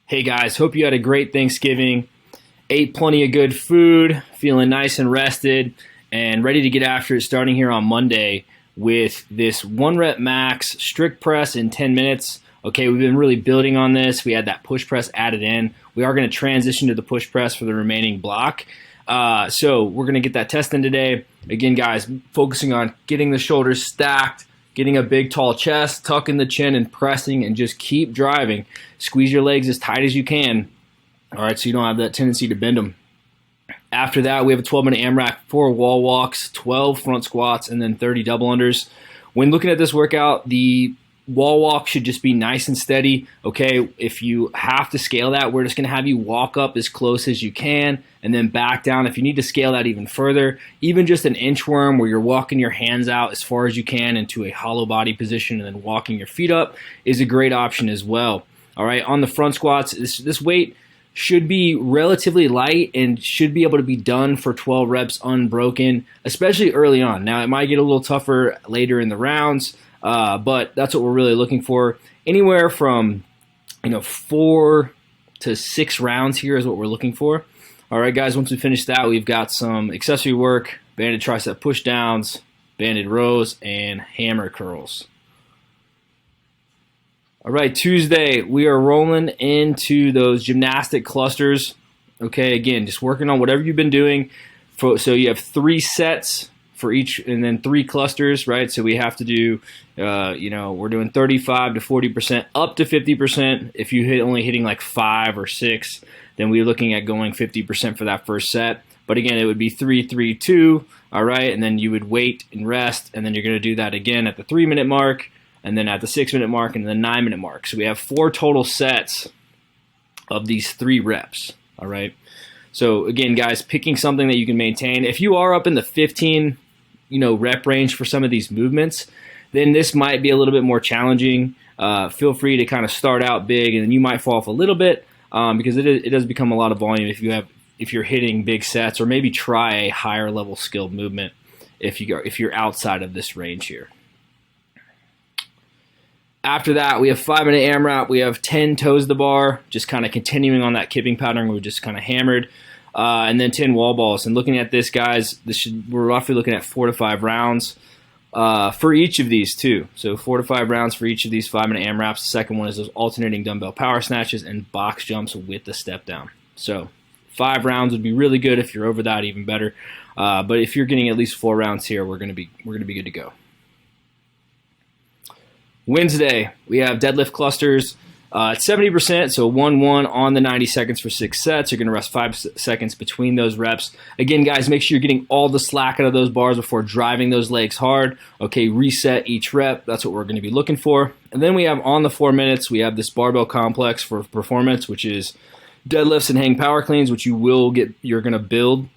Hey guys, hope you had a great Thanksgiving, ate plenty of good food, feeling nice and rested, and ready to get after it starting here on Monday with this 1 rep max strict press in 10 minutes. Okay, we've been really building on this. We had that push press added in. We are going to transition to the push press for the remaining block. So we're going to get that test in today. Again, guys, focusing on getting the shoulders stacked, getting a big, tall chest, tucking the chin and pressing, and just keep driving. Squeeze your legs as tight as you can, all right, so you don't have that tendency to bend them. After that, we have a 12-minute AMRAP, 4 wall walks, 12 front squats, and then 30 double unders. When looking at this workout, the wall walk should just be nice and steady, okay? If you have to scale that, we're just going to have you walk up as close as you can and then back down. If you need to scale that even further, even just an inchworm where you're walking your hands out as far as you can into a hollow body position and then walking your feet up is a great option as well. All right, on the front squats, this weight should be relatively light and should be able to be done for 12 reps unbroken, especially early on. Now, it might get a little tougher later in the rounds, but that's what we're really looking for. Anywhere from 4 to 6 rounds here is what we're looking for. All right, guys, once we finish that, we've got some accessory work, banded tricep push downs, banded rows, and hammer curls. All right, Tuesday, we are rolling into those gymnastic clusters. Okay, again, just working on whatever you've been doing. So you have 3 sets for each and then 3 clusters, right? So we have to do, we're doing 35 to 40%, up to 50%. If you only hitting like 5 or 6, then we're looking at going 50% for that first set. But again, it would be 3, 3, 2, all right? And then you would wait and rest, and then you're going to do that again at the 3-minute mark, and then at the 6-minute mark, and the 9-minute mark. So we have 4 total sets of these 3 reps, all right? So again, guys, picking something that you can maintain. If you are up in the 15, rep range for some of these movements, then this might be a little bit more challenging. Feel free to kind of start out big, and then you might fall off a little bit because it does become a lot of volume if you're hitting big sets, or maybe try a higher level skilled movement if you're outside of this range here. After that, we have 5-minute AMRAP. We have 10 toes to the bar, just kind of continuing on that kipping pattern we just kind of hammered, and then 10 wall balls. And looking at this, guys, we're roughly looking at 4 to 5 rounds for each of these too. So 4 to 5 rounds for each of these 5-minute AMRAPs. The second one is those alternating dumbbell power snatches and box jumps with the step down. So 5 rounds would be really good. If you're over that, even better. But if you're getting at least 4 rounds here, we're gonna be good to go. Wednesday, we have deadlift clusters at 70%, so 1-1 on the 90 seconds for 6 sets. You're going to rest 5 seconds between those reps. Again, guys, make sure you're getting all the slack out of those bars before driving those legs hard. Okay, reset each rep. That's what we're going to be looking for. And then we have on the 4 minutes, we have this barbell complex for performance, which is deadlifts and hang power cleans, which you're going to build.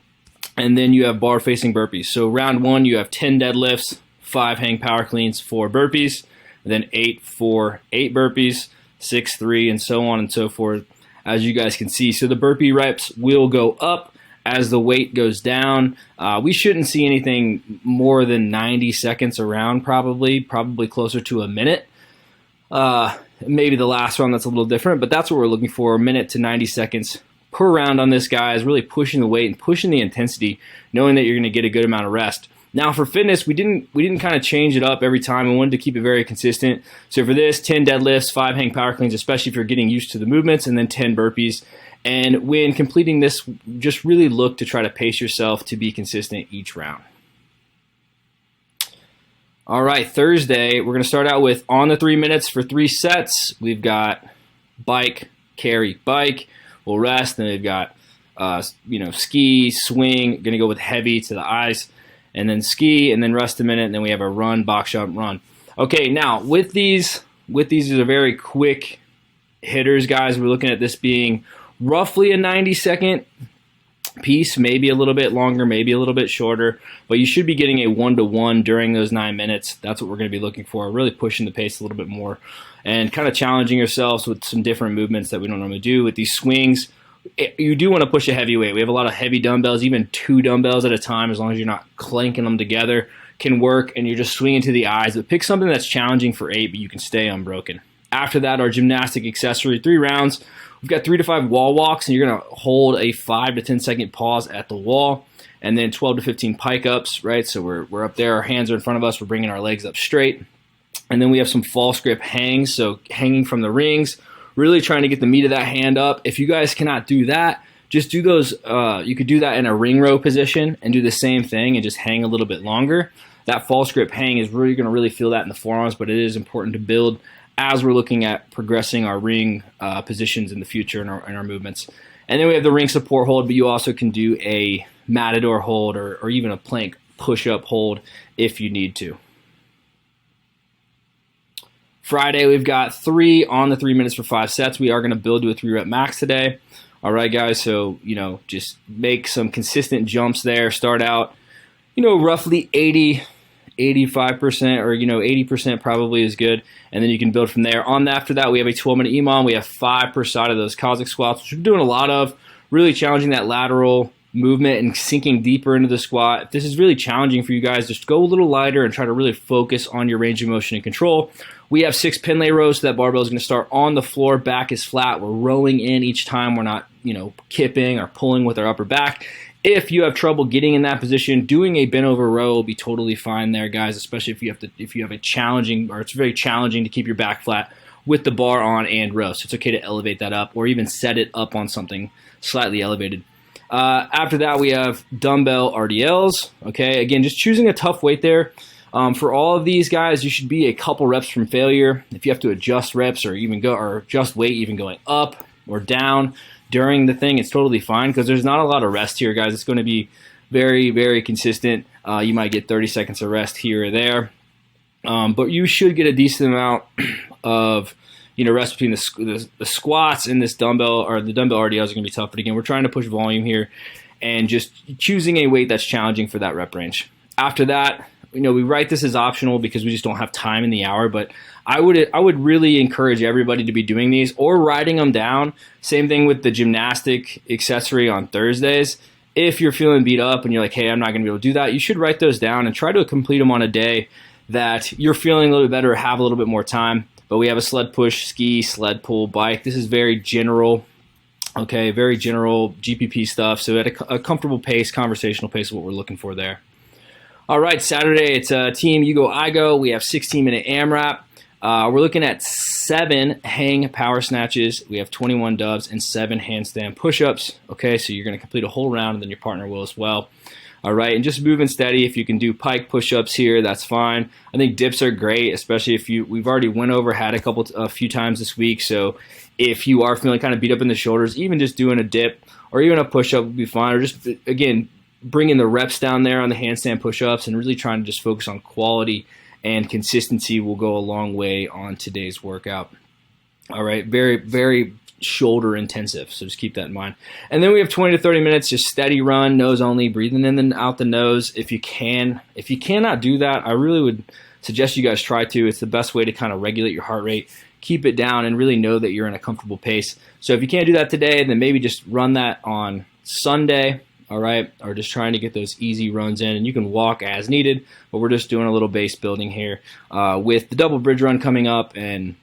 And then you have bar facing burpees. So round 1, you have 10 deadlifts, 5 hang power cleans, 4 burpees. And then 8, 4, 8 burpees, 6, 3, and so on and so forth, as you guys can see. So the burpee reps will go up as the weight goes down. We shouldn't see anything more than 90 seconds around, probably closer to a minute. Maybe the last round that's a little different, but that's what we're looking for, a minute to 90 seconds per round on this, guys, really pushing the weight and pushing the intensity, knowing that you're going to get a good amount of rest. Now for fitness, we didn't kind of change it up every time. We wanted to keep it very consistent. So for this, 10 deadlifts, 5 hang power cleans, especially if you're getting used to the movements, and then 10 burpees. And when completing this, just really look to try to pace yourself to be consistent each round. All right, Thursday, we're going to start out with on the 3 minutes for 3 sets. We've got bike, carry, bike. We'll rest. Then we've got ski, swing. Going to go with heavy to the eyes. And then ski, and then rest a minute, and then we have a run, box jump, run. Okay, now with these are very quick hitters, guys. We're looking at this being roughly a 90-second piece, maybe a little bit longer, maybe a little bit shorter, but you should be getting a 1-to-1 during those 9 minutes. That's what we're going to be looking for, really pushing the pace a little bit more and kind of challenging yourselves with some different movements that we don't normally do. With these swings, you do want to push a heavy weight. We have a lot of heavy dumbbells, even 2 dumbbells at a time, as long as you're not clanking them together, can work, and you're just swinging to the eyes. But pick something that's challenging for 8, but you can stay unbroken. After that, our gymnastic accessory, 3 rounds. We've got 3 to 5 wall walks, and you're going to hold a 5 to 10 second pause at the wall, and then 12 to 15 pike ups, right? So we're up there, our hands are in front of us, we're bringing our legs up straight. And then we have some false grip hangs, so hanging from the rings, really trying to get the meat of that hand up. If you guys cannot do that, just do those, you could do that in a ring row position and do the same thing and just hang a little bit longer. That false grip hang is really going to really feel that in the forearms, but it is important to build as we're looking at progressing our ring positions in the future in our movements. And then we have the ring support hold, but you also can do a matador hold or even a plank push-up hold if you need to. Friday, we've got 3 on the 3 minutes for 5 sets. We are going to build to a 3 rep max today. All right, guys, so, just make some consistent jumps there. Start out, roughly 85% or 80% probably is good, and then you can build from there. After that, we have a 12-minute EMOM. We have 5 per side of those Cossack squats, which we're doing a lot of, really challenging that lateral movement and sinking deeper into the squat. If this is really challenging for you guys, just go a little lighter and try to really focus on your range of motion and control. We have 6 pin lay rows, so that barbell is going to start on the floor, back is flat. We're rowing in each time. We're not, kipping or pulling with our upper back. If you have trouble getting in that position, doing a bent over row will be totally fine there, guys, especially if you have a challenging, or it's very challenging to keep your back flat with the bar on and row. So it's okay to elevate that up or even set it up on something slightly elevated. After that, we have dumbbell RDLs. Okay, again, just choosing a tough weight there. For all of these guys, you should be a couple reps from failure. If you have to adjust reps or adjust weight, even going up or down during the thing, it's totally fine because there's not a lot of rest here, guys. It's going to be very, very consistent. You might get 30 seconds of rest here or there, but you should get a decent amount of rest between the squats and this dumbbell, or the dumbbell RDLs are going to be tough. But again, we're trying to push volume here and just choosing a weight that's challenging for that rep range. After that, we write this as optional because we just don't have time in the hour, but I would really encourage everybody to be doing these or writing them down. Same thing with the gymnastic accessory on Thursdays. If you're feeling beat up and you're like, hey, I'm not going to be able to do that, you should write those down and try to complete them on a day that you're feeling a little bit better, have a little bit more time. But we have a sled push, ski, sled pull, bike. This is very general, okay, very general GPP stuff. So at a comfortable pace, conversational pace is what we're looking for there. All right, Saturday, it's team you go, I go. We have 16-minute AMRAP. We're looking at 7 hang power snatches. We have 21 dubs and 7 handstand push-ups. Okay, so you're going to complete a whole round, and then your partner will as well. All right, and just moving steady. If you can do pike push-ups here, that's fine. I think dips are great, especially if we've already went over, had a few times this week. So if you are feeling kind of beat up in the shoulders, even just doing a dip or even a push-up would be fine. Or just, again, bringing the reps down there on the handstand push-ups and really trying to just focus on quality and consistency will go a long way on today's workout. All right, very, very shoulder intensive, so just keep that in mind. And then we have 20 to 30 minutes, just steady run, nose only, breathing in and out the nose if you can. If you cannot do that, I really would suggest you guys try to. It's the best way to kind of regulate your heart rate, keep it down, and really know that you're in a comfortable pace. So if you can't do that today, then maybe just run that on Sunday. All right, or just trying to get those easy runs in, and you can walk as needed, but we're just doing a little base building here with the double bridge run coming up, and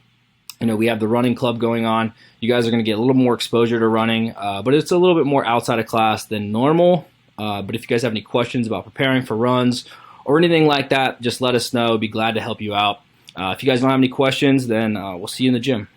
we have the running club going on. You guys are going to get a little more exposure to running, but it's a little bit more outside of class than normal. But if you guys have any questions about preparing for runs or anything like that, just let us know. We'd be glad to help you out. If you guys don't have any questions, then we'll see you in the gym.